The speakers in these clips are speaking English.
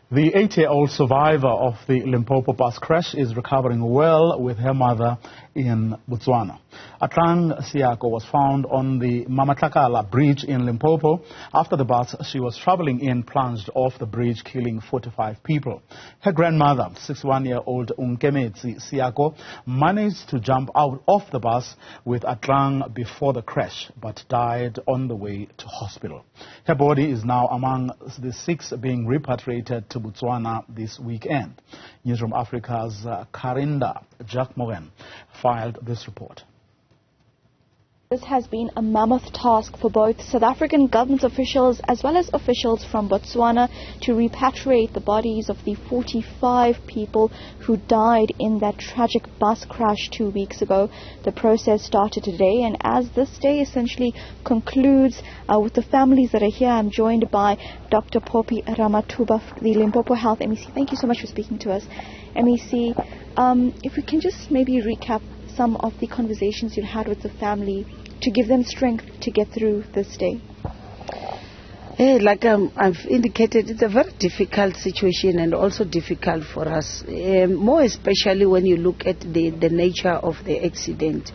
The 8-year-old survivor of the Limpopo bus crash is recovering well with her mother in Botswana. Atlang Siako was found on the Mmamatlakala Bridge in Limpopo after the bus she was traveling in plunged off the bridge, killing 45 people. Her grandmother, 61-year-old Onkemetse Siako, managed to jump out of the bus with Atlang before the crash, but died on the way to hospital. Her body is now among the 6 being repatriated to Botswana this weekend. Newzroom Afrika's Karinda, Jagmohan, filed this report. This has been a mammoth task for both South African government officials as well as officials from Botswana to repatriate the bodies of the 45 people who died in that tragic bus crash 2 weeks ago. The process started today, and as this day essentially concludes with the families that are here, I'm joined by Dr. Poppy Ramathuba, the Limpopo Health MEC. Thank you so much for speaking to us, MEC. If we can just maybe recap some of the conversations you had with the family to give them strength to get through this day. Like I've indicated, it's a very difficult situation and also difficult for us, more especially when you look at the nature of the accident.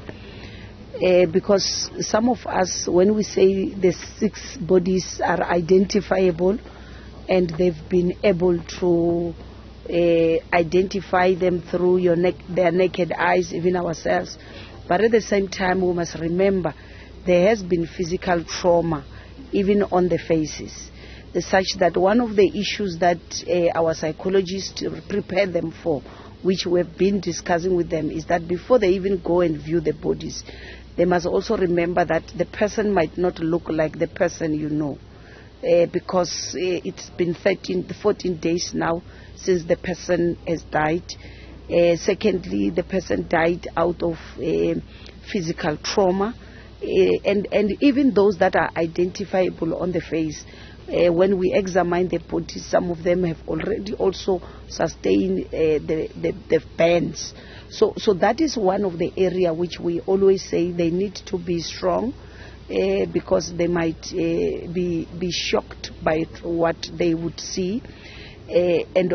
Because some of us, when we say the 6 bodies are identifiable and they've been able to identify them through their naked eyes, even ourselves. But at the same time, we must remember there has been physical trauma, even on the faces, such that one of the issues that our psychologists prepare them for, which we've been discussing with them, is that before they even go and view the bodies, they must also remember that the person might not look like the person you know. Because it's been 14 days now since the person has died. Secondly, the person died out of physical trauma. And even those that are identifiable on the face, when we examine the bodies, some of them have already also sustained the burns. So that is one of the area which we always say they need to be strong. Because they might be shocked by what they would see, and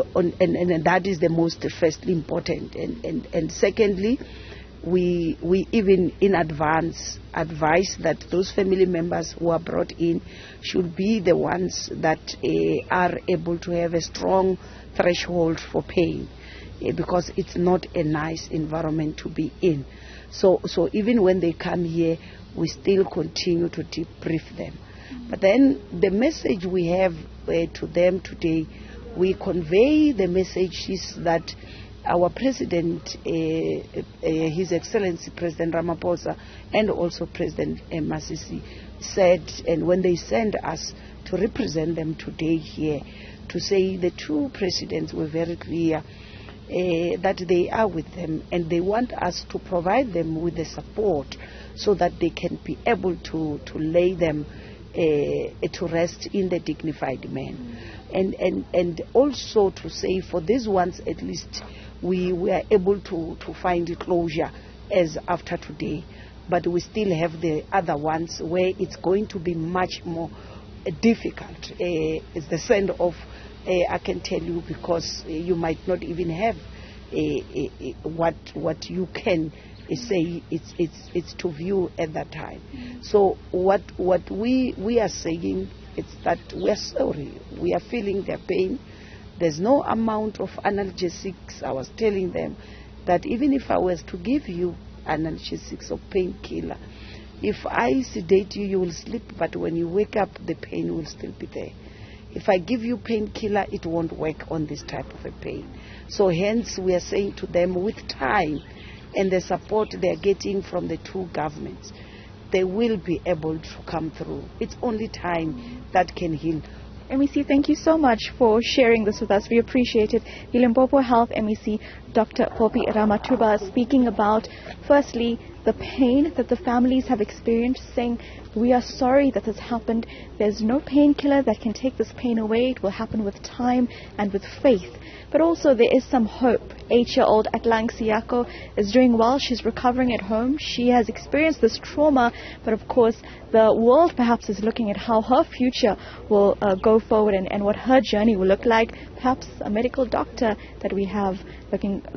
that is the most firstly important. And secondly, we even in advance advise that those family members who are brought in should be the ones that are able to have a strong threshold for pain, because it's not a nice environment to be in. So even when they come here, we still continue to debrief them. But then the message we have to them today, we convey the message is that our President, His Excellency President Ramaphosa, and also President Masisi said, and when they sent us to represent them today here, to say the 2 presidents were very clear that they are with them and they want us to provide them with the support so that they can be able to lay them to rest in the dignified manner. And also to say for these ones at least we are able to find closure as after today, but we still have the other ones where it's going to be much more difficult. It's the send off, I can tell you, because you might not even have what you can say it's to view at that time. So what we are saying is that we are sorry, we are feeling their pain. There's no amount of analgesics. I was telling them that even if I was to give you analgesics or painkiller, if I sedate you, you will sleep, but when you wake up, the pain will still be there. If I give you painkiller, it won't work on this type of a pain. So hence we are saying to them, with time and the support they are getting from the 2 governments, they will be able to come through. It's only time that can heal. MEC, thank you so much for sharing this with us. We appreciate it. The Limpopo Health MEC, Dr. Poppy Ramathuba, speaking about, firstly, the pain that the families have experienced, saying We are sorry that this happened. There's no painkiller that can take this pain away. It will happen with time and with faith. But also there is some hope. 8-year-old Atlang Siako is doing well. She's recovering at home. She has experienced this trauma, but of course the world perhaps is looking at how her future will go forward and what her journey will look like. Perhaps a medical doctor that we have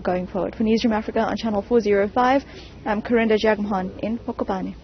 going forward. For Newzroom Afrika on channel 405, I'm Karinda Jagmohan in Mokopane.